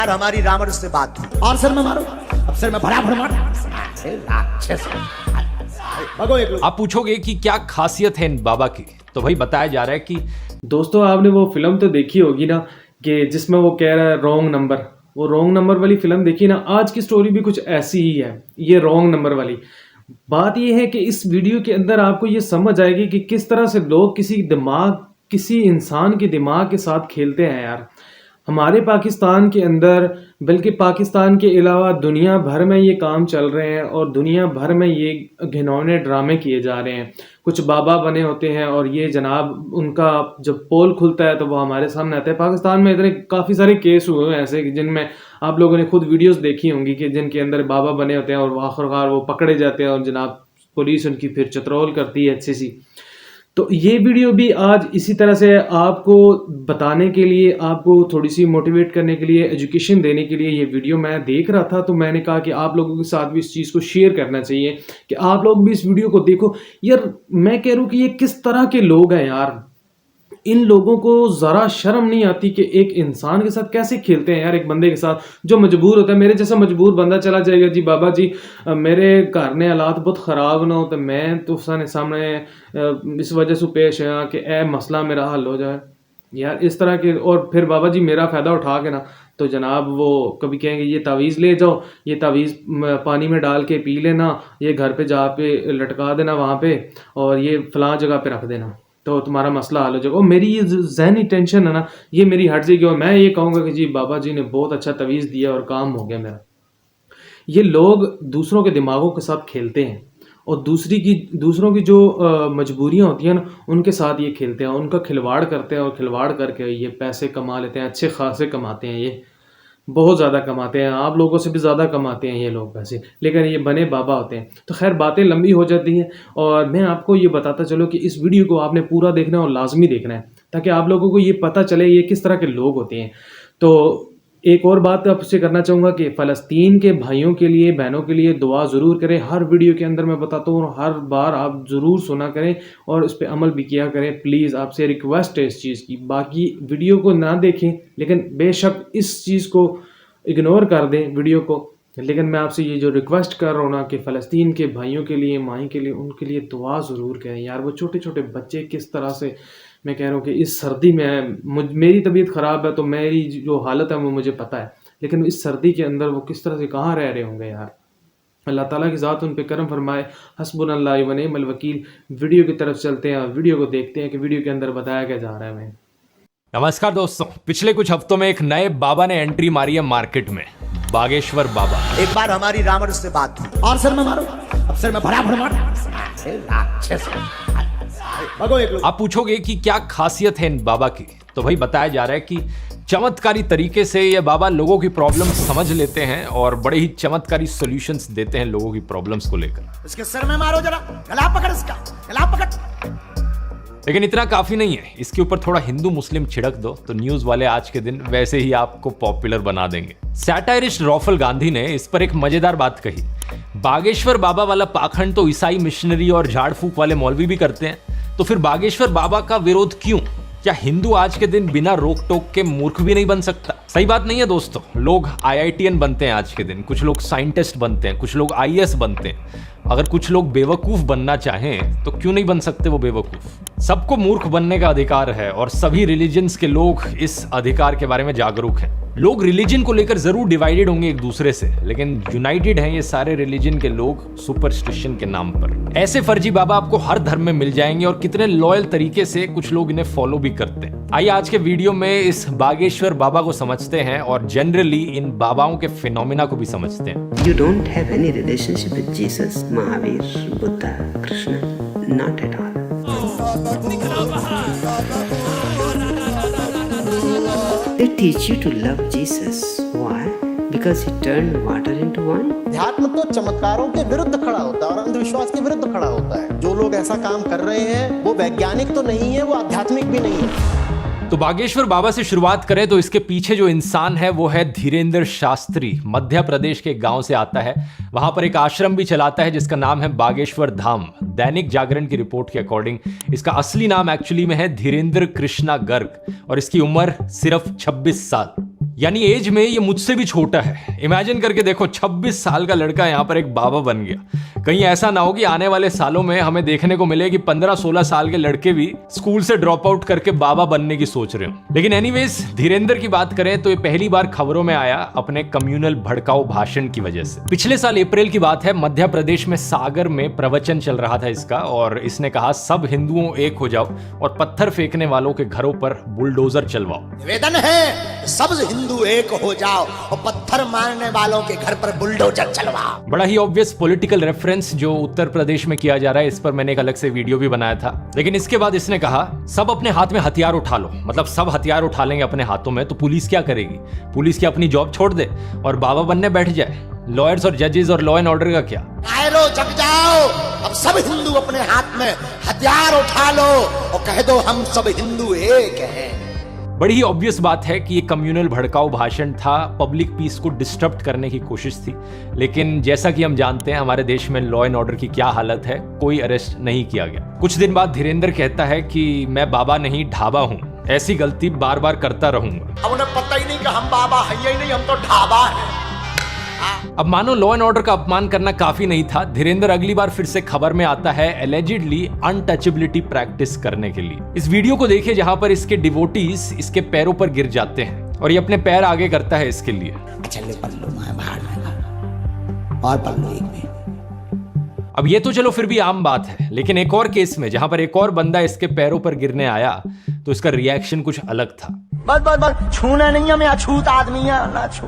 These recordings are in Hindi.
यार हमारी रावण से बात थी और सर में मारो, अब सर में भरा मार राक्षस। भगो एक लोग। आप पूछोगे कि क्या खासियत है इन बाबा की, तो भाई बताया जा रहा है कि दोस्तों आपने वो फिल्म तो देखी होगी ना कि जिसमें वो कह रहा है रॉन्ग नंबर, वो रॉन्ग नंबर वाली फिल्म देखी ना। आज की स्टोरी भी कुछ ऐसी ही है, ये रॉन्ग नंबर वाली। बात ये है कि इस वीडियो के अंदर आपको ये समझ आएगी कि किस तरह से लोग किसी इंसान के दिमाग के साथ खेलते हैं यार। हमारे पाकिस्तान के अंदर, बल्कि पाकिस्तान के अलावा दुनिया भर में ये काम चल रहे हैं और दुनिया भर में ये घिनौने ड्रामे किए जा रहे हैं। कुछ बाबा बने होते हैं और ये जनाब उनका जब पोल खुलता है तो वो हमारे सामने आता है। पाकिस्तान में इतने काफ़ी सारे केस हुए हैं ऐसे कि जिनमें आप लोगों ने खुद वीडियोस देखी होंगी कि जिनके अंदर बाबा बने होते हैं और आखिरकार वो पकड़े जाते हैं और जनाब पुलिस उनकी फिर चतरोल करती है अच्छी सी। तो ये वीडियो भी आज इसी तरह से आपको बताने के लिए, आपको थोड़ी सी मोटिवेट करने के लिए, एजुकेशन देने के लिए ये वीडियो मैं देख रहा था। तो मैंने कहा कि आप लोगों के साथ भी इस चीज़ को शेयर करना चाहिए कि आप लोग भी इस वीडियो को देखो। यार मैं कह रहा हूँ कि ये किस तरह के लोग हैं यार। इन लोगों को ज़रा शर्म नहीं आती कि एक इंसान के साथ कैसे खेलते हैं यार, एक बंदे के साथ जो मजबूर होता है। मेरे जैसा मजबूर बंदा चला जाएगा जी बाबा जी मेरे घर ने हालात बहुत ख़राब ना हो तो मैं तो सामने इस वजह से पेश आया कि ए मसला मेरा हल हो जाए यार, इस तरह के। और फिर बाबा जी मेरा फ़ायदा उठा के ना तो जनाब वो कभी कहेंगे ये तावीज़ ले जाओ, ये तावीज़ पानी में डाल के पी लेना, ये घर पे जा पे लटका देना वहाँ पे और ये फ़लाँ जगह पे रख देना तो तुम्हारा मसला हल हो जाएगा। और मेरी ये ज़हनी टेंशन है ना ये मेरी हट जाएगी और मैं ये कहूँगा कि जी बाबा जी ने बहुत अच्छा तवीज़ दिया और काम हो गया मेरा। ये लोग दूसरों के दिमागों के साथ खेलते हैं और दूसरों की जो मजबूरियाँ होती हैं ना उनके साथ ये खेलते हैं, उनका खिलवाड़ करते हैं और खिलवाड़ करके ये पैसे कमा लेते हैं, अच्छे खासे कमाते हैं, ये बहुत ज़्यादा कमाते हैं, आप लोगों से भी ज़्यादा कमाते हैं ये लोग पैसे, लेकिन ये बने बाबा होते हैं। तो खैर बातें लंबी हो जाती हैं और मैं आपको ये बताता चलो कि इस वीडियो को आपने पूरा देखना है और लाजमी देखना है ताकि आप लोगों को ये पता चले ये किस तरह के लोग होते हैं। तो एक और बात आपसे करना चाहूँगा कि फ़लस्तीन के भाइयों के लिए, बहनों के लिए दुआ ज़रूर करें। हर वीडियो के अंदर मैं बताता हूँ और हर बार आप ज़रूर सुना करें और इस पे अमल भी किया करें। प्लीज़ आपसे रिक्वेस्ट है इस चीज़ की। बाकी वीडियो को ना देखें लेकिन बेशक इस चीज़ को इग्नोर कर दें वीडियो को, लेकिन मैं आपसे ये जो रिक्वेस्ट कर रहा हूँ ना कि फ़लस्तीन के भाइयों के लिए, माई के लिए, उनके लिए दुआ ज़रूर करें यार। वो छोटे छोटे बच्चे किस तरह से, मैं कह रहा हूँ कि इस सर्दी में मेरी तबीयत ख़राब है तो मेरी जो हालत है वो मुझे पता है, लेकिन इस सर्दी के अंदर वो किस तरह से कहाँ रह रहे होंगे यार। अल्लाह ताला की ज़ात उन पे करम फरमाए। हस्बुनल्लाह व निअमल वकील। वीडियो की तरफ चलते हैं, वीडियो को देखते हैं कि वीडियो के अंदर बताया क्या जा रहा है। मैं नमस्कार दोस्तों, पिछले कुछ हफ्तों में एक नए बाबा ने एंट्री मारी है मार्केट में, बागेश्वर बाबा। एक बार हमारी रावण से बात थी और सर में मारो, अब सर में भरा मार राक्षस। भगो एक लोग। आप पूछोगे कि क्या खासियत है इन बाबा की, तो भाई बताया जा रहा है कि चमत्कारी तरीके से ये बाबा लोगों की प्रॉब्लम समझ लेते हैं और बड़े ही चमत्कारी सॉल्यूशंस देते हैं लोगों की प्रॉब्लम्स को लेकर। इसके सर में मारो जरा, गला पकड़ इसका, गला पकड़। लेकिन इतना काफी नहीं है, इसके ऊपर थोड़ा हिंदू मुस्लिम छिड़क दो तो न्यूज वाले आज के दिन वैसे ही आपको पॉपुलर बना देंगे। सैटायरिस्ट रॉफल गांधी ने इस पर एक मजेदार बात कही। बागेश्वर बाबा वाला पाखंड तो ईसाई मिशनरी और झाड़ फूक वाले मौलवी भी करते हैं, तो फिर बागेश्वर बाबा का विरोध क्यों? क्या हिंदू आज के दिन बिना रोक टोक के मूर्ख भी नहीं बन सकता? सही बात नहीं है दोस्तों। लोग IITN बनते हैं आज के दिन, कुछ लोग साइंटिस्ट बनते हैं, कुछ लोग IAS बनते हैं। अगर कुछ लोग बेवकूफ बनना चाहें तो क्यों नहीं बन सकते वो बेवकूफ? सबको मूर्ख बनने का अधिकार है और सभी रिलीजन्स के लोग इस अधिकार के बारे में जागरूक हैं। लोग रिलीजन को लेकर जरूर डिवाइडेड होंगे एक दूसरे से, लेकिन यूनाइटेड हैं ये सारे रिलीजन के लोग सुपरस्टिशन के नाम पर। ऐसे फर्जी बाबा आपको हर धर्म में मिल जाएंगे और कितने लॉयल तरीके से कुछ लोग इन्हें फॉलो भी करते हैं। आइए आज के वीडियो में इस बागेश्वर बाबा को समझते हैं और जनरली इन बाबाओं के फिनोमिना को भी समझते हैं। You don't have any relationship with Jesus, Mahavir, Buddha, Krishna, not at all. They teach you to love Jesus. Why? Because he turned water into wine. अध्यात्म तो चमत्कारों के विरुद्ध खड़ा होता है और अंधविश्वास के विरुद्ध खड़ा होता है। जो लोग ऐसा काम कर रहे हैं वो वैज्ञानिक तो नहीं है, वो आध्यात्मिक भी नहीं है। तो बागेश्वर बाबा से शुरुआत करें तो इसके पीछे जो इंसान है वो है धीरेंद्र शास्त्री। मध्य प्रदेश के गांव से आता है, वहां पर एक आश्रम भी चलाता है जिसका नाम है बागेश्वर धाम। दैनिक जागरण की रिपोर्ट के अकॉर्डिंग इसका असली नाम एक्चुअली में है धीरेंद्र कृष्णा गर्ग और इसकी उम्र सिर्फ 26 साल। यानी एज में ये मुझसे भी छोटा है। इमेजिन करके देखो, 26 साल का लड़का यहाँ पर एक बाबा बन गया। कहीं ऐसा ना हो कि आने वाले सालों में हमें देखने को मिले कि 15-16 साल के लड़के भी स्कूल से ड्रॉप आउट करके बाबा बनने की सोच रहे हो। लेकिन एनीवेज, धीरेंद्र की बात करें तो ये पहली बार खबरों में आया अपने कम्युनल भड़काऊ भाषण की वजह से। पिछले साल अप्रैल की बात है, मध्य प्रदेश में सागर में प्रवचन चल रहा था इसका, और इसने कहा सब हिंदुओं एक हो जाओ और पत्थर फेंकने वालों के घरों पर बुलडोजर चलवाओ। निवेदन है सब हिंदू एक हो जाओ और पत्थर मारने वालों के घर पर बुलडोजर चलवाओ। बड़ा ही ऑब्वियस पॉलिटिकल रेफरेंस जो उत्तर प्रदेश में किया जा रहा है, इस पर मैंने एक अलग से वीडियो भी बनाया था। लेकिन इसके बाद इसने कहा सब अपने हाथ में हथियार उठा लो, मतलब सब हथियार उठा लेंगे अपने हाथों में तो पुलिस क्या करेगी? पुलिस की अपनी जॉब छोड़ दे और बाबा बनने बैठ जाए। लॉयर्स और जजेस और लॉ एंड ऑर्डर का क्या? लो जग जाओ, अब सब हिंदू अपने हाथ में हथियार उठा लो और कह दो हम सब हिंदू एक हैं। बड़ी ही ऑब्वियस बात है कि ये कम्युनल भड़काऊ भाषण था, पब्लिक पीस को डिस्टर्ब करने की कोशिश थी। लेकिन जैसा कि हम जानते हैं हमारे देश में लॉ एंड ऑर्डर की क्या हालत है, कोई अरेस्ट नहीं किया गया। कुछ दिन बाद धीरेंद्र कहता है कि मैं बाबा नहीं ढाबा हूं, ऐसी गलती बार बार करता रहूंगा। अब उन्हें पता ही नहीं कि हम बाबा है ही नहीं, हम तो ढाबा है। अब मानो लॉ एंड ऑर्डर का अपमान करना काफी नहीं था, धीरेंद्र अगली बार फिर से खबर में आता है एलिजिडली अनटचेबिलिटी प्रैक्टिस करने के लिए। इस वीडियो को देखिए जहां पर इसके डिवोटीज इसके पैरों पर गिर जाते हैं और ये अपने पैर आगे करता है इसके लिए। चलो पल्लू मैं बाहर और पल्लू एक में। अब ये तो चलो फिर भी आम बात है, लेकिन एक और केस में जहां पर एक और बंदा इसके पैरों पर गिरने आया तो इसका रिएक्शन कुछ अलग था। बस छूना नहीं है, मैं अछूत आदमी है ना छू।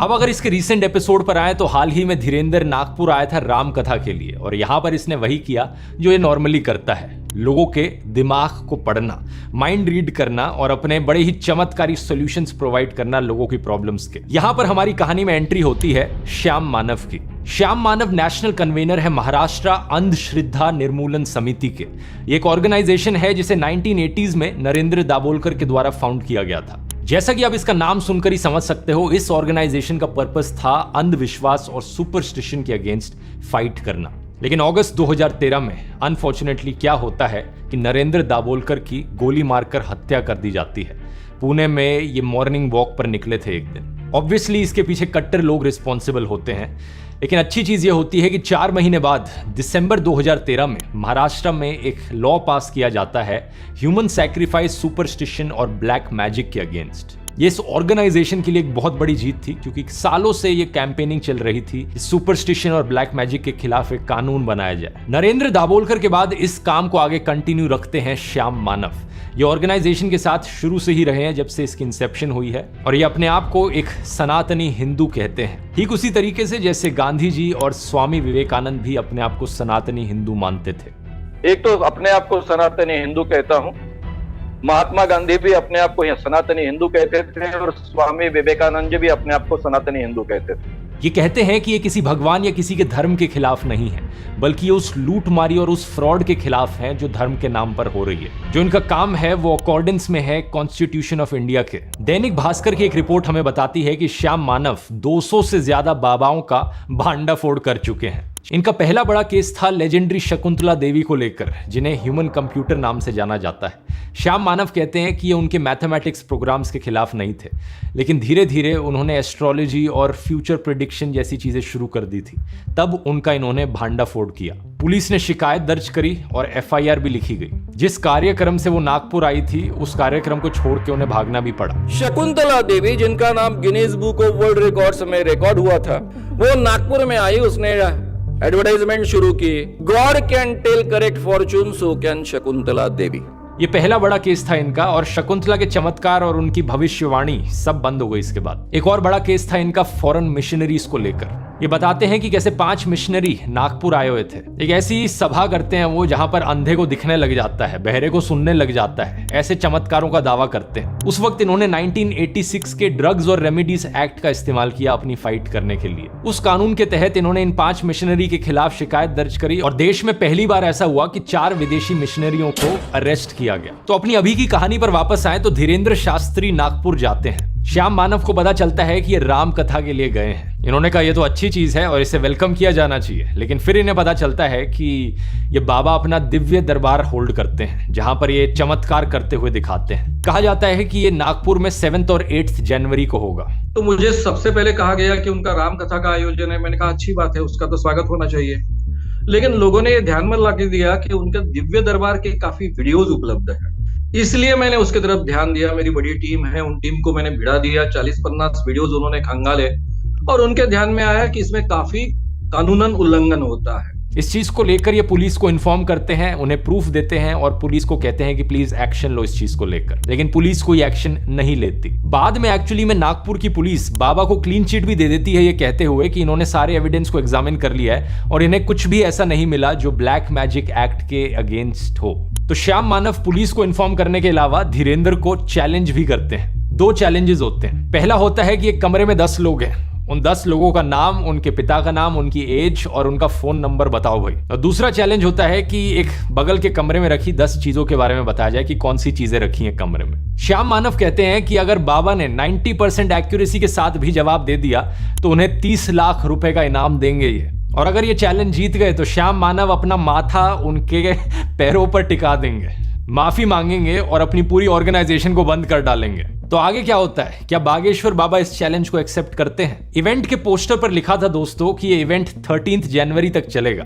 अब अगर इसके रीसेंट एपिसोड पर आए तो हाल ही में धीरेंद्र नागपुर आया था राम कथा के लिए, और यहां पर इसने वही किया जो ये नॉर्मली करता है, लोगों के दिमाग को पढ़ना, माइंड रीड करना और अपने बड़े ही चमत्कारी सॉल्यूशंस प्रोवाइड करना लोगों की प्रॉब्लम्स के। यहां पर हमारी कहानी में एंट्री होती है श्याम मानव की। श्याम मानव नेशनल कन्वेनर है महाराष्ट्र अंधश्रद्धा निर्मूलन समिति के। ये एक ऑर्गेनाइजेशन है जिसे 1980s में नरेंद्र दाभोलकर के द्वारा फाउंड किया गया था। जैसा कि आप इसका नाम सुनकर ही समझ सकते हो, इस ऑर्गेनाइजेशन का पर्पस था अंधविश्वास और सुपरस्टिशन के अगेंस्ट फाइट करना। लेकिन अगस्त 2013 में अनफॉर्चुनेटली क्या होता है कि नरेंद्र दाभोलकर की गोली मारकर हत्या कर दी जाती है। पुणे में ये मॉर्निंग वॉक पर निकले थे एक दिन। ऑब्वियसली इसके पीछे कट्टर लोग रिस्पॉन्सिबल होते हैं, लेकिन अच्छी चीज ये होती है कि 4 महीने बाद दिसंबर 2013 में महाराष्ट्र में एक लॉ पास किया जाता है ह्यूमन सैक्रिफाइस, सुपरस्टिशन और ब्लैक मैजिक के अगेंस्ट। ये इस ऑर्गेनाइजेशन के लिए एक बहुत बड़ी जीत थी, क्योंकि सालों से ये कैंपेनिंग चल रही थी सुपरस्टिशन और ब्लैक मैजिक के खिलाफ एक कानून बनाया जाए। नरेंद्र दाभोलकर के बाद इस काम को आगे कंटिन्यू रखते हैं श्याम मानव। ये ऑर्गेनाइजेशन के साथ शुरू से ही रहे हैं जब से इसकी इंसेप्शन हुई है, और ये अपने आप को एक सनातनी हिंदू कहते हैं, ठीक उसी तरीके से जैसे गांधी जी और स्वामी विवेकानंद भी अपने आप को सनातनी हिंदू मानते थे। एक तो अपने आप को सनातनी हिंदू कहता हूँ, महात्मा गांधी भी अपने आप को सनातनी हिंदू कहते थे और स्वामी विवेकानंद जी भी अपने आप को सनातनी हिंदू कहते थे। ये कहते हैं कि ये किसी भगवान या किसी के धर्म के खिलाफ नहीं है, बल्कि ये उस लूटमारी और उस फ्रॉड के खिलाफ है जो धर्म के नाम पर हो रही है। जो इनका काम है वो अकॉर्डेंस में है कॉन्स्टिट्यूशन ऑफ इंडिया के। दैनिक भास्कर की एक रिपोर्ट हमें बताती है कि श्याम मानव 200 से ज्यादा बाबाओं का भांडाफोड़ कर चुके हैं। इनका पहला बड़ा केस था लेजेंडरी शकुंतला देवी को लेकर, जिन्हें ह्यूमन कंप्यूटर नाम से जाना जाता है। श्याम मानव कहते हैं कि ये उनके मैथमेटिक्स प्रोग्राम्स के खिलाफ नहीं थे, लेकिन धीरे धीरे उन्होंने एस्ट्रोलॉजी और फ्यूचर प्रेडिक्शन जैसी चीजें शुरू कर दी थी, तब उनका इन्होंने भांडाफोड़ किया। पुलिस ने शिकायत दर्ज करी और FIR भी लिखी गई। जिस कार्यक्रम से वो नागपुर आई थी उस कार्यक्रम को छोड़ के उन्हें भागना भी पड़ा। शकुंतला देवी, जिनका नाम Guinness book of world records में रिकॉर्ड हुआ था, वो नागपुर में आई, उसने एडवर्टाइजमेंट शुरू की, God can tell correct fortune, so can Shakuntala Devi. ये पहला बड़ा केस था इनका, और शकुंतला के चमत्कार और उनकी भविष्यवाणी सब बंद हो गई इसके बाद। एक और बड़ा केस था इनका फॉरेन मिशनरीज को लेकर। ये बताते हैं कि कैसे 5 मिशनरी नागपुर आए हुए थे। एक ऐसी सभा करते हैं वो जहां पर अंधे को दिखने लग जाता है, बहरे को सुनने लग जाता है, ऐसे चमत्कारों का दावा करते हैं। उस वक्त इन्होंने 1986 के ड्रग्स और रेमेडीज एक्ट का इस्तेमाल किया अपनी फाइट करने के लिए। उस कानून के तहत इन्होंने इन 5 मिशनरी के खिलाफ शिकायत दर्ज करी, और देश में पहली बार ऐसा हुआ कि 4 विदेशी मिशनरियों को अरेस्ट किया गया। तो अपनी अभी की कहानी पर वापस आए तो धीरेंद्र शास्त्री नागपुर जाते हैं। श्याम मानव को पता चलता है कि ये राम कथा के लिए गए हैं। इन्होंने कहा ये तो अच्छी चीज है और इसे वेलकम किया जाना चाहिए, लेकिन फिर इन्हें पता चलता है कि ये बाबा अपना दिव्य दरबार होल्ड करते हैं, जहां पर ये चमत्कार करते हुए दिखाते हैं। कहा जाता है कि ये नागपुर में 7 और 8 जनवरी को होगा। तो मुझे सबसे पहले कहा गया कि उनका राम कथा का आयोजन है। मैंने कहा अच्छी बात है, उसका तो स्वागत होना चाहिए। लेकिन लोगों ने ये ध्यान में ला के दिया कि उनका दिव्य दरबार के काफी वीडियोज उपलब्ध है, इसलिए मैंने उसकी तरफ ध्यान दिया। मेरी बड़ी टीम है, उन टीम को मैंने भिड़ा दिया। 40-50 वीडियोज उन्होंने खंगाले और उनके ध्यान में आया कि इसमें काफी कानूनन उल्लंघन होता है। इस चीज को लेकर ये पुलिस को इन्फॉर्म करते हैं, उन्हें प्रूफ देते हैं और पुलिस को कहते हैं कि प्लीज एक्शन लो इस चीज को लेकर, लेकिन पुलिस कोई एक्शन नहीं लेती। बाद में एक्चुअली में नागपुर की पुलिस बाबा को क्लीन चिट भी दे देती है, ये कहते हुए कि इन्होंने सारे एविडेंस को एग्जामिन कर लिया है और इन्हें कुछ भी ऐसा नहीं मिला जो ब्लैक मैजिक एक्ट के अगेंस्ट हो। तो श्याम मानव पुलिस को इन्फॉर्म करने के अलावा धीरेन्द्र को चैलेंज भी करते हैं। 2 चैलेंजेस होते हैं। पहला होता है कि एक कमरे में 10 लोग हैं, उन 10 लोगों का नाम, उनके पिता का नाम, उनकी एज और उनका फोन नंबर बताओ भाई। और दूसरा चैलेंज होता है कि एक बगल के कमरे में रखी 10 चीजों के बारे में बताया जाए कि कौन सी चीजें रखी हैं कमरे में। श्याम मानव कहते हैं कि अगर बाबा ने 90% एक्यूरेसी के साथ भी जवाब दे दिया तो उन्हें 30 लाख रुपए का इनाम देंगे ये। और अगर ये चैलेंज जीत गए तो श्याम मानव अपना माथा उनके पैरों पर टिका देंगे, माफी मांगेंगे और अपनी पूरी ऑर्गेनाइजेशन को बंद कर डालेंगे। तो आगे क्या होता है? क्या बागेश्वर बाबा इस चैलेंज को एक्सेप्ट करते हैं? इवेंट के पोस्टर पर लिखा था दोस्तों कि ये इवेंट 13 जनवरी तक चलेगा,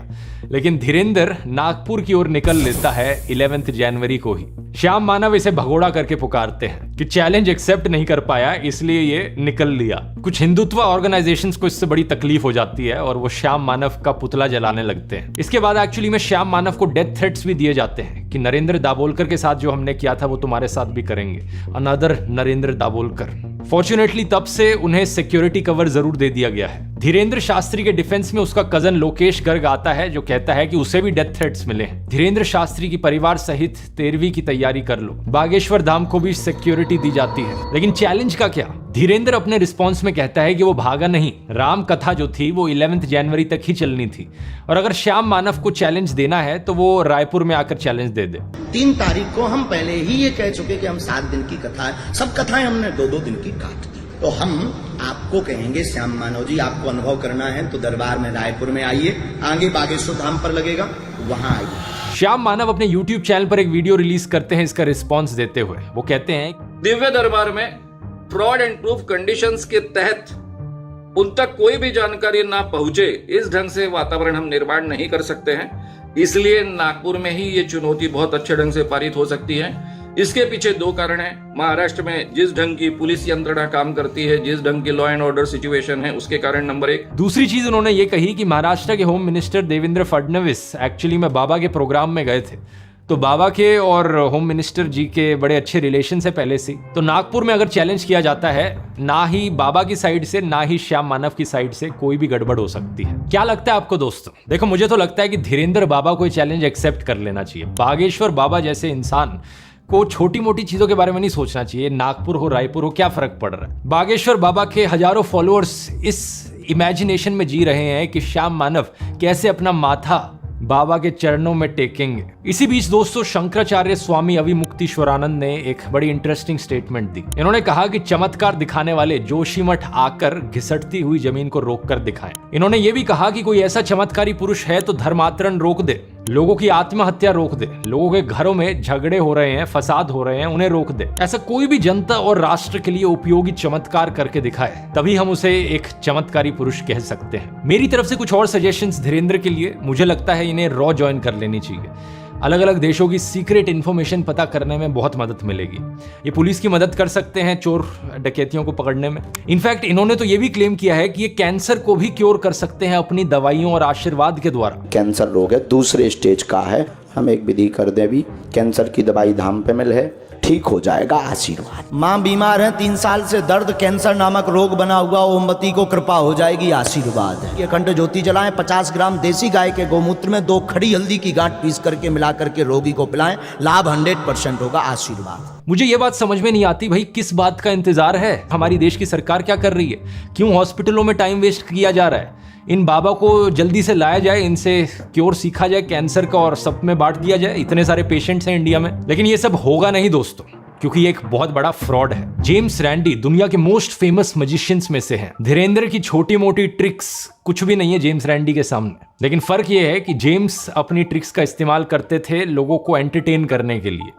लेकिन धीरेन्द्र नागपुर की ओर निकल लेता है 11 जनवरी को ही। श्याम मानव इसे भगोड़ा करके पुकारते हैं कि चैलेंज एक्सेप्ट नहीं कर पाया इसलिए ये निकल लिया। कुछ हिंदुत्व ऑर्गेनाइजेशंस को इससे बड़ी तकलीफ हो जाती है और वो श्याम मानव का पुतला जलाने लगते हैं। इसके बाद एक्चुअली में श्याम मानव को डेथ थ्रेट्स भी दिए जाते हैं कि नरेंद्र दाभोलकर के साथ जो हमने किया था वो तुम्हारे साथ भी करेंगे, अनदर नरेंद्र दाभोलकर। फॉर्चुनेटली तब से उन्हें सिक्योरिटी कवर जरूर दे दिया गया है। धीरेन्द्र शास्त्री के डिफेंस में उसका कजन लोकेश गर्ग आता है जो कहता है कि उसे भी डेथ थ्रेट्स मिले हैं। धीरेन्द्र शास्त्री की परिवार सहित 13वीं की तैयारी कर लो। बागेश्वर धाम को भी सिक्योरिटी दी जाती है। लेकिन चैलेंज का क्या? धीरेन्द्र अपने रिस्पॉन्स में कहता है कि वो भागा नहीं, राम कथा जो थी वो 11 जनवरी तक ही चलनी थी और अगर श्याम मानव को चैलेंज देना है तो वो रायपुर में आकर चैलेंज दे दे। 3 तारीख को हम पहले ही ये कह चुके कि हम 7 दिन की कथा है, सब कथाएं हमने 2-2 दिन की काट दी। तो हम आपको कहेंगे श्याम मानव जी, आपको अनुभव करना है तो दरबार में रायपुर में आइए, आगे बागेश्वर धाम पर लगेगा, वहां आइए। श्याम मानव अपने YouTube चैनल पर एक वीडियो रिलीज करते हैं इसका रिस्पॉन्स देते हुए। वो कहते हैं दिव्य दरबार में फ्रॉड एंड प्रूफ कंडीशंस के तहत उन तक कोई भी जानकारी ना पहुंचे, इस ढंग से वातावरण हम निर्माण नहीं कर सकते हैं। इसलिए नागपुर में ही ये चुनौती बहुत अच्छे ढंग से पारित हो सकती है। इसके पीछे 2 कारण हैं। महाराष्ट्र में जिस ढंग की पुलिस यंत्रणा काम करती है, जिस ढंग की लॉ एंड ऑर्डर सिचुएशन है, उसके कारण नंबर 1। दूसरी चीज उन्होंने ये कही कि महाराष्ट्र के home minister Devendra Fadnavis actually में बाबा के प्रोग्राम में गए थे, तो बाबा के और होम मिनिस्टर जी के बड़े अच्छे रिलेशन है पहले से। तो नागपुर में अगर चैलेंज किया जाता है, ना ही बाबा की साइड से ना ही श्याम मानव की साइड से कोई भी गड़बड़ हो सकती है। क्या लगता है आपको दोस्तों? देखो, मुझे तो लगता है कि धीरेन्द्र बाबा को चैलेंज एक्सेप्ट कर लेना चाहिए। बागेश्वर बाबा जैसे इंसान को छोटी मोटी चीजों के बारे में नहीं सोचना चाहिए। नागपुर हो रायपुर हो, क्या फर्क पड़ रहा है? बागेश्वर बाबा के हजारों फॉलोअर्स इस इमेजिनेशन में जी रहे हैं कि श्याम मानव कैसे अपना माथा बाबा के चरणों में टेकेंगे। इसी बीच दोस्तों, शंकराचार्य स्वामी अविमुक्तेश्वरानंद ने एक बड़ी इंटरेस्टिंग स्टेटमेंट दी। इन्होंने कहा कि चमत्कार दिखाने वाले जोशीमठ आकर घिसटती हुई जमीन को रोककर दिखाएं। इन्होंने ये भी कहा कि कोई ऐसा चमत्कारी पुरुष है तो धर्मांतरण रोक दे, लोगों की आत्महत्या रोक दे, लोगों के घरों में झगड़े हो रहे हैं, फसाद हो रहे हैं, उन्हें रोक दे। ऐसा कोई भी जनता और राष्ट्र के लिए उपयोगी चमत्कार करके दिखाए, तभी हम उसे एक चमत्कारी पुरुष कह सकते हैं। मेरी तरफ से कुछ और सजेशंस धीरेन्द्र के लिए। मुझे लगता है इन्हें रॉ ज्वाइन कर लेनी चाहिए। अलग अलग देशों की सीक्रेट इंफॉर्मेशन पता करने में बहुत मदद मिलेगी। ये पुलिस की मदद कर सकते हैं चोर डकैतियों को पकड़ने में। इनफैक्ट इन्होंने तो ये भी क्लेम किया है कि ये कैंसर को भी क्योर कर सकते हैं अपनी दवाइयों और आशीर्वाद के द्वारा। कैंसर रोग है, दूसरे स्टेज का है, हम एक विधि कर दें, भी कैंसर की दवाई धाम पे मिल है, ठीक हो जाएगा, आशीर्वाद। माँ बीमार है, 3 साल से दर्द कैंसर नामक रोग बना हुआ, ओमवती को कृपा हो जाएगी, आशीर्वाद है। ये अखंड ज्योति जलाएं, 50 ग्राम देसी गाय के गौमूत्र में 2 खड़ी हल्दी की गांठ पीस करके मिला करके रोगी को पिलाएं, लाभ 100% होगा, आशीर्वाद। मुझे ये बात समझ में नहीं आती भाई, किस बात का इंतजार है? हमारी देश की सरकार क्या कर रही है? क्यों हॉस्पिटलों में टाइम वेस्ट किया जा रहा है? इन बाबा को जल्दी से लाया जाए, इनसे क्योर सीखा जाए कैंसर का और सब में बांट दिया जाए। इतने सारे पेशेंट्स हैं इंडिया में। लेकिन ये सब होगा नहीं दोस्तों। क्योंकि ये एक बहुत बड़ा फ्रॉड है। जेम्स रैंडी दुनिया के मोस्ट फेमस मैजिशियंस में से हैं। धीरेंद्र की छोटी मोटी ट्रिक्स कुछ भी नहीं है जेम्स रैंडी के सामने। लेकिन फर्क ये है कि जेम्स अपनी ट्रिक्स का इस्तेमाल करते थे लोगों को एंटरटेन करने के लिए,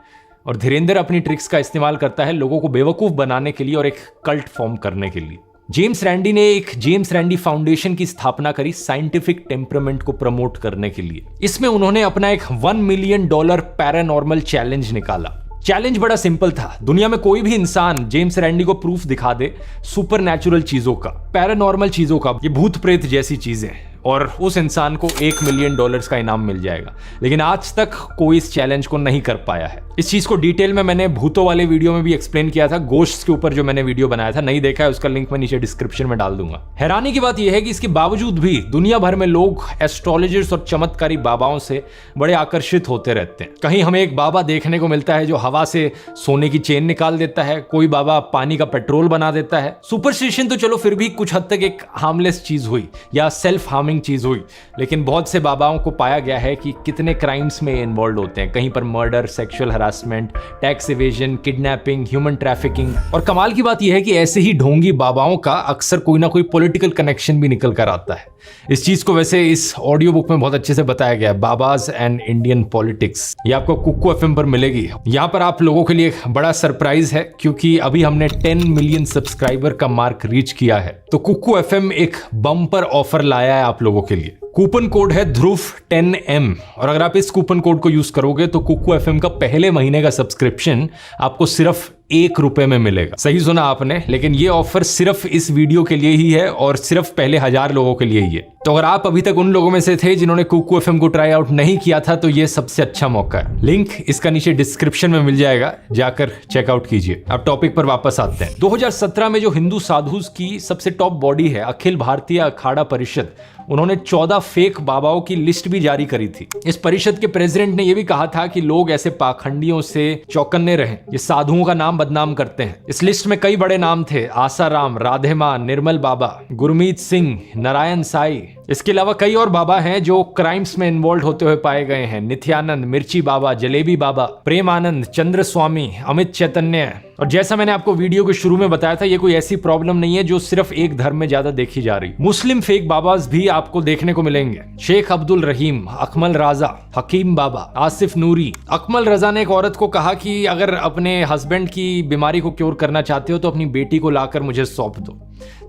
और धीरेंद्र अपनी ट्रिक्स का इस्तेमाल करता है लोगों को बेवकूफ बनाने के लिए और एक कल्ट फॉर्म करने के लिए। जेम्स रैंडी ने एक जेम्स रैंडी फाउंडेशन की स्थापना करी साइंटिफिक टेम्परामेंट को प्रमोट करने के लिए। इसमें उन्होंने अपना एक $1 मिलियन पैरानॉर्मल चैलेंज निकाला। चैलेंज बड़ा सिंपल था। दुनिया में कोई भी इंसान जेम्स रैंडी को प्रूफ दिखा दे सुपर नेचुरल चीजों का, पैरानॉर्मल चीजों का, ये भूत प्रेत जैसी चीजें, और उस इंसान को $1 मिलियन का इनाम मिल जाएगा। लेकिन आज तक कोई इस चैलेंज को नहीं कर पाया है। इस चीज को डिटेल में मैंने भूतों वाले वीडियो में भी एक्सप्लेन किया था, गोश्ट्स के ऊपर जो मैंने वीडियो बनाया था। नहीं देखा है उसका लिंक मैं नीचे डिस्क्रिप्शन में डाल दूंगा। हैरानी की बात यह है कि इसके बावजूद भी दुनिया भर में लोग एस्ट्रोलॉजर्स और चमत्कारी बाबाओं से बड़े आकर्षित होते रहते हैं। कहीं हमें एक बाबा देखने को मिलता है जो हवा से सोने की चेन निकाल देता है, कोई बाबा पानी का पेट्रोल बना देता है। सुपरस्टिशन तो चलो फिर भी कुछ हद तक एक हार्मलेस चीज हुई या सेल्फ हार्मिंग चीज हुई, लेकिन बहुत से बाबाओं को पाया गया है कि कितने क्राइम्स में इन्वॉल्व होते हैं। कहीं पर murder, sexual harassment, tax evasion, kidnapping, human trafficking. और कमाल की बात यह है कि ऐसे ही ढोंगी बाबाओं का अक्सर कोई ना कोई पॉलिटिकल कनेक्शन भी निकल कर आता है। इस चीज को वैसे इस ऑडियो बुक में बहुत अच्छे से बताया गया है, बाबाज एंड इंडियन पॉलिटिक्स। ये आपको कुक्कू एफएम पर मिलेगी। यहाँ पर आप लोगों के लिए एक बड़ा सरप्राइज है, क्योंकि अभी हमने 10 मिलियन सब्सक्राइबर का मार्क रीच किया है। तो कुक्कू एफएम एक बम्पर ऑफर लाया है आप लोगों के लिए। कूपन कोड है ध्रुव 10M, और अगर आप इस कूपन कोड को यूज करोगे तो कुक्कू एफएम का पहले महीने का सब्सक्रिप्शन आपको सिर्फ ₹1 में मिलेगा। सही सुना आपने, लेकिन ये ऑफर सिर्फ इस वीडियो के लिए ही है और सिर्फ पहले 1000 लोगों के लिए ही है। तो अगर आप अभी तक उन लोगों में से थे जिन्होंने कुक्कू एफएम को ट्राई आउट नहीं किया था, तो ये सबसे अच्छा मौका है। लिंक इसका नीचे डिस्क्रिप्शन में मिल जाएगा, जाकर चेकआउट कीजिए। अब टॉपिक पर वापस आते हैं। 2017 में जो हिंदू साधुज की सबसे टॉप बॉडी है अखिल भारतीय अखाड़ा परिषद, उन्होंने 14 फेक बाबाओं की लिस्ट भी जारी करी थी। इस परिषद के प्रेसिडेंट ने यह भी कहा था कि लोग ऐसे पाखंडियों से चौकन्ने रहें, ये साधुओं का नाम बदनाम करते हैं। इस लिस्ट में कई बड़े नाम थे, आसाराम, राधे मां, निर्मल बाबा, गुरमीत सिंह, नारायण साई। इसके अलावा कई और बाबा हैं जो क्राइम्स में इन्वॉल्व होते हुए पाए गए हैं। नित्यानंद, मिर्ची बाबा, जलेबी बाबा, प्रेम आनंद, चंद्र स्वामी, अमित चैतन्य। और जैसा मैंने आपको वीडियो के शुरू में बताया था, ये कोई ऐसी प्रॉब्लम नहीं है जो सिर्फ एक धर्म में ज्यादा देखी जा रही। मुस्लिम फेक बाबाज भी आपको देखने को मिलेंगे। शेख अब्दुल रहीम, अकमल राजा, हकीम बाबा, आसिफ नूरी। अकमल रजा ने एक औरत को कहा कि अगर अपने हस्बैंड की बीमारी को क्योर करना चाहते हो तो अपनी बेटी को लाकर मुझे सौंप दो।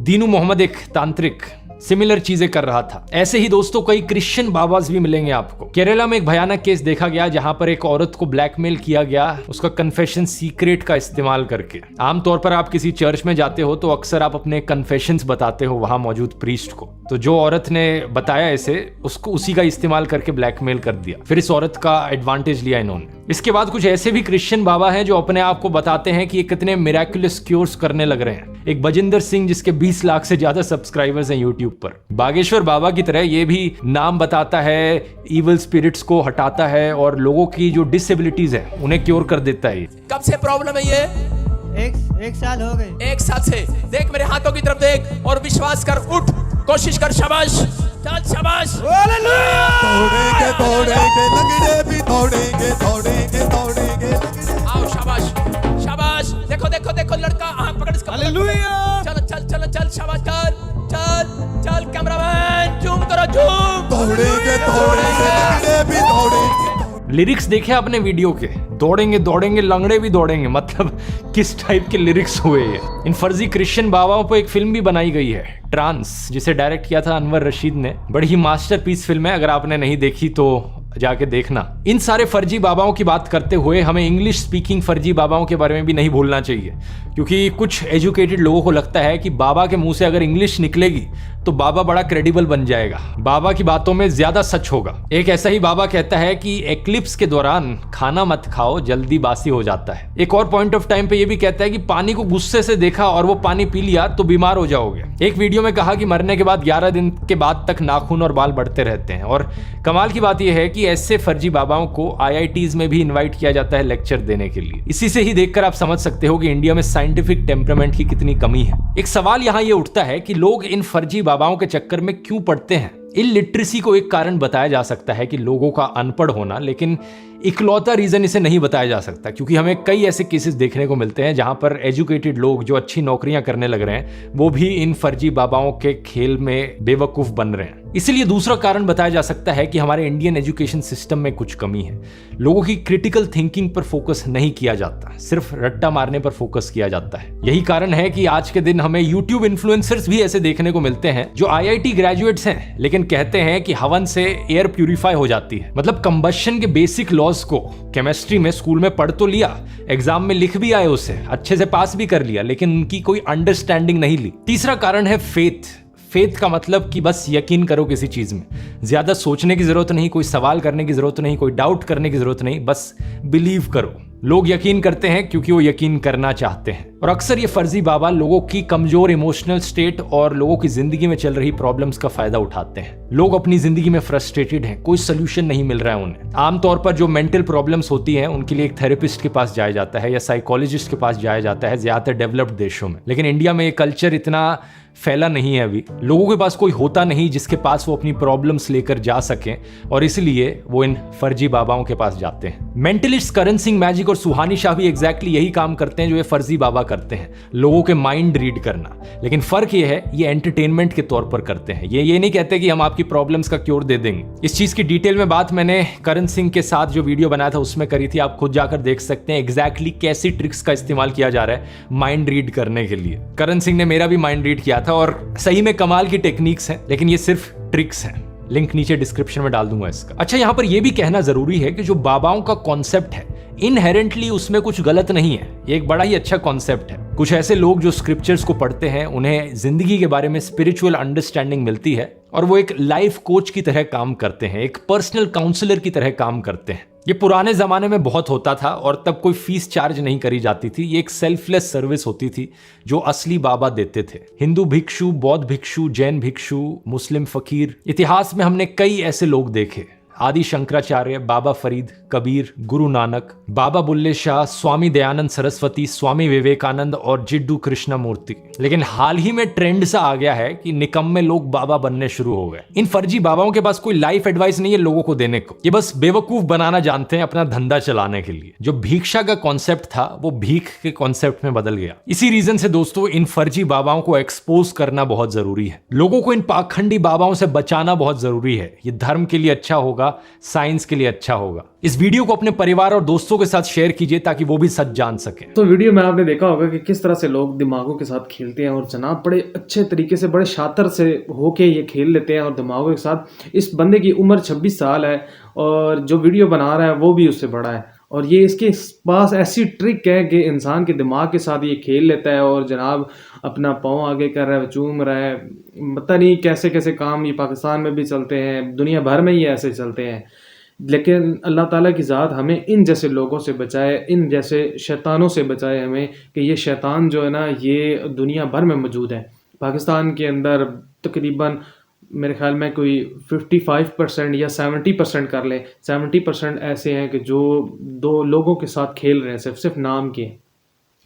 दीनू मोहम्मद एक तांत्रिक सिमिलर चीजें कर रहा था। ऐसे ही दोस्तों कई क्रिश्चियन बाबाज भी मिलेंगे आपको। केरला में एक भयानक केस देखा गया जहां पर एक औरत को ब्लैकमेल किया गया उसका कन्फेशन सीक्रेट का इस्तेमाल करके। आमतौर पर आप किसी चर्च में जाते हो तो अक्सर आप अपने कन्फेशंस बताते हो वहां मौजूद प्रीस्ट को। तो जो औरत ने बताया इसे, उसको उसी का इस्तेमाल करके ब्लैकमेल कर दिया। फिर इस औरत का एडवांटेज लिया इन्होंने। इसके बाद कुछ ऐसे भी क्रिश्चियन बाबा हैं जो अपने आप को बताते हैं कि ये कितने मिराकुलस क्योर्स करने लग रहे हैं। एक बजिंदर सिंह जिसके 20 लाख से ज्यादा सब्सक्राइबर्स हैं यूट्यूब पर। बागेश्वर बाबा की तरह ये भी नाम बताता है, इविल स्पिरिट्स को हटाता है और लोगों की जो डिसेबिलिटीज है उन्हें क्योर कर देता है। कब से प्रॉब्लम है ये? एक साल हो गए। 1 साल से। देख मेरे हाथों की तरफ देख और विश्वास कर, उठ, कोशिश कर, शाबाश, चल शाबाश। दौड़ेंगे दौड़ेंगे लंगड़े भी दौड़ेंगे दौड़ेंगे दौड़ेंगे। आओ शाबाश शाबाश। देखो देखो देखो लड़का, हाँ पकड़ इसका। हालेलुया। चलो चल चलो चल, शाबाश कर, चल चल कैमरामैन जूम करो, जूम। दौड़ेंगे दौड़ेंगे लंगड़े भी दौड़ेंगे। लिरिक्स देखे आपने वीडियो के? दौड़ेंगे दौड़ेंगे लंगड़े भी दौड़ेंगे, मतलब किस टाइप के लिरिक्स हुए ये। इन फर्जी क्रिश्चियन बाबाओं पर एक फिल्म भी बनाई गई है, ट्रांस, जिसे डायरेक्ट किया था अनवर रशीद ने। बड़ी ही मास्टरपीस फिल्म है, अगर आपने नहीं देखी तो जाके देखना। इन सारे फर्जी बाबाओं की बात करते हुए हमें इंग्लिश स्पीकिंग फर्जी बाबाओं के बारे में भी नहीं भूलना चाहिए, क्योंकि कुछ एजुकेटेड लोगों को लगता है कि बाबा के मुंह से अगर इंग्लिश निकलेगी तो बाबा बड़ा क्रेडिबल बन जाएगा, बाबा की बातों में ज्यादा सच होगा। एक ऐसा ही बाबा कहता है कि एक्लिप्स के दौरान खाना मत खाओ, जल्दी बासी हो जाता है। एक और पॉइंट ऑफ टाइम पे ये भी कहता है कि पानी को गुस्से से देखा और वो पानी पी लिया तो बीमार हो जाओगे। एक वीडियो में कहा कि मरने के बाद 11 दिन के बाद तक नाखून और बाल बढ़ते रहते हैं। और कमाल की बात यह है कि ऐसे फर्जी बाबाओं को IITs में भी इन्वाइट किया जाता है लेक्चर देने के लिए। इसी से ही देखकर आप समझ सकते हो कि इंडिया में साइंटिफिक टेम्परामेंट की कितनी कमी है। एक सवाल यहाँ ये उठता है कि लोग इन फर्जी बाबाओं के चक्कर में क्यों पड़ते हैं। इलिटरेसी को एक कारण बताया जा सकता है कि लोगों का अनपढ़ होना, लेकिन इकलौता रीजन इसे नहीं बताया जा सकता, क्योंकि हमें कई ऐसे केसेस देखने को मिलते हैं जहां पर एजुकेटेड लोग जो अच्छी नौकरियां करने लग रहे हैं वो भी इन फर्जी बाबाओं के खेल में बेवकूफ बन रहे हैं। इसलिए दूसरा कारण बताया जा सकता है कि हमारे इंडियन एजुकेशन सिस्टम में कुछ कमी है। लोगों की क्रिटिकल थिंकिंग पर फोकस नहीं किया जाता, सिर्फ रट्टा मारने पर फोकस किया जाता है। यही कारण है कि आज के दिन हमें यूट्यूब इन्फ्लुएंसर्स भी ऐसे देखने को मिलते हैं जो IIT ग्रेजुएट्स हैं, लेकिन कहते हैं कि हवन से एयर प्यूरिफाई हो जाती है। मतलब कंबशन के बेसिक लॉज को केमिस्ट्री में स्कूल में पढ़ तो लिया, एग्जाम में लिख भी आए, उसे अच्छे से पास भी कर लिया, लेकिन उनकी कोई अंडरस्टैंडिंग नहीं ली। तीसरा कारण है फेथ का मतलब कि बस यकीन करो किसी चीज में, ज्यादा सोचने की जरूरत नहीं, कोई सवाल करने की जरूरत नहीं, कोई डाउट करने की जरूरत नहीं, बस बिलीव करो। लोग यकीन करते हैं क्योंकि वो यकीन करना चाहते हैं, और अक्सर ये फर्जी बाबा लोगों की कमजोर इमोशनल स्टेट और लोगों की जिंदगी में चल रही प्रॉब्लम्स का फायदा उठाते हैं। लोग अपनी जिंदगी में फ्रस्ट्रेटेड हैं, कोई सोल्यूशन नहीं मिल रहा है उन्हें। आमतौर पर जो मेंटल प्रॉब्लम्स होती हैं उनके लिए एक थेरेपिस्ट के पास जाया जाता है या साइकोलॉजिस्ट के पास जाया जाता है, ज्यादातर डेवलप्ड देशों में। लेकिन इंडिया में ये कल्चर इतना फैला नहीं है अभी, लोगों के पास कोई होता नहीं जिसके पास वो अपनी प्रॉब्लम्स लेकर जा सकें, और इसलिए वो इन फर्जी बाबाओं के पास जाते हैं। मेंटलिस्ट करण सिंह मैजिक और सुहानी शाह भी एग्जैक्टली यही काम करते हैं जो ये फर्जी बाबा करते हैं, लोगों के माइंड रीड करना। लेकिन फर्क ये है, ये एंटरटेनमेंट के तौर पर करते हैं। ये नहीं कहते कि हम आपकी प्रॉब्लम्स का क्योर दे देंगे। इस चीज की डिटेल में बात मैंने करण सिंह के साथ जो वीडियो बनाया था उसमें करी थी, आप खुद जाकर देख सकते हैं एग्जैक्टली कैसी ट्रिक्स का इस्तेमाल किया जा रहा है माइंड रीड करने के लिए। करण सिंह ने मेरा भी माइंड रीड किया था, और सही में कमाल की टेक्निक्स हैं, लेकिन ये सिर्फ ट्रिक्स हैं। लिंक नीचे डिस्क्रिप्शन में डाल दूंगा इसका। अच्छा, यहां पर यह भी कहना जरूरी है कि जो बाबाओं का कॉन्सेप्ट है इनहेरेंटली उसमें कुछ गलत नहीं है, ये एक बड़ा ही अच्छा कॉन्सेप्ट है। कुछ ऐसे लोग जो स्क्रिप्चर्स को पढ़ते हैं उन्हें जिंदगी के बारे में स्पिरिचुअल अंडरस्टैंडिंग मिलती है, और वो एक लाइफ कोच की तरह काम करते हैं, एक पर्सनल काउंसलर की तरह काम करते हैं। ये पुराने जमाने में बहुत होता था, और तब कोई फीस चार्ज नहीं करी जाती थी। ये एक सेल्फलेस सर्विस होती थी जो असली बाबा देते थे। हिंदू भिक्षु, बौद्ध भिक्षु, जैन भिक्षु, मुस्लिम फकीर, इतिहास में हमने कई ऐसे लोग देखे। आदि शंकराचार्य, बाबा फरीद, कबीर, गुरु नानक, बाबा बुल्ले शाह, स्वामी दयानंद सरस्वती, स्वामी विवेकानंद और जिड्डू कृष्णमूर्ति। लेकिन हाल ही में ट्रेंड सा आ गया है कि निकम्मे लोग बाबा बनने शुरू हो गए। इन फर्जी बाबाओं के पास कोई लाइफ एडवाइस नहीं है लोगों को देने को, ये बस बेवकूफ बनाना जानते हैं अपना धंधा चलाने के लिए। जो भिक्षा का कॉन्सेप्ट था वो भीख के कॉन्सेप्ट में बदल गया। इसी रीजन से दोस्तों इन फर्जी बाबाओं को एक्सपोज करना बहुत जरूरी है। लोगों को इन पाखंडी बाबाओं से बचाना बहुत जरूरी है। ये धर्म के लिए अच्छा होगा, साइंस के लिए अच्छा होगा। इस वीडियो को अपने परिवार और दोस्तों के साथ शेयर कीजिए ताकि वो भी सच जान सके। तो वीडियो में आपने देखा होगा कि किस तरह से लोग दिमागों के साथ खेलते हैं, और जनाब बड़े अच्छे तरीके से, बड़े शातिर से होके ये खेल लेते हैं और दिमागों के साथ। इस बंदे की उम्र 26 साल है और जो वीडियो बना रहा है वो भी उससे बड़ा है, और ये इसके पास ऐसी ट्रिक है कि इंसान के दिमाग के साथ ये खेल लेता है, और जनाब अपना पाँव आगे कर रहा है, चूम रहा है। पता नहीं कैसे कैसे काम ये पाकिस्तान में भी चलते हैं, दुनिया भर में ये ऐसे चलते हैं। लेकिन अल्लाह ताला की ज़ात हमें इन जैसे लोगों से बचाए, इन जैसे शैतानों से बचाए हमें, कि ये शैतान जो है ना ये दुनिया भर में मौजूद है। पाकिस्तान के अंदर तकरीबन मेरे ख्याल में कोई 55% या 70% कर लें, 70% ऐसे हैं कि जो दो लोगों के साथ खेल रहे हैं, सिर्फ नाम के।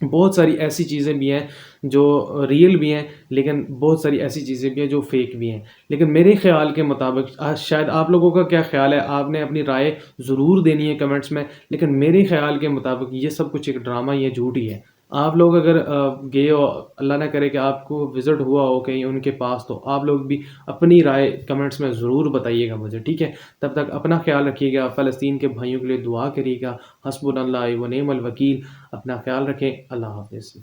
बहुत सारी ऐसी चीज़ें भी हैं जो रियल भी हैं, लेकिन बहुत सारी ऐसी चीज़ें भी हैं जो फेक भी हैं। लेकिन मेरे ख्याल के मुताबिक, शायद आप लोगों का क्या ख्याल है, आपने अपनी राय ज़रूर देनी है कमेंट्स में, लेकिन मेरे ख्याल के मुताबिक ये सब कुछ एक ड्रामा, ये झूठ ही है। आप लोग अगर गए हो, अल्लाह ना करे कि आपको विज़िट हुआ हो कहीं उनके पास, तो आप लोग भी अपनी राय कमेंट्स में ज़रूर बताइएगा मुझे, ठीक है। तब तक अपना ख्याल रखिएगा, फ़लस्तीन के भाइयों के लिए दुआ करिएगा। हस्बुनल्लाह व निअमल वकील। अपना ख्याल रखें। अल्लाह हाफ़िज़।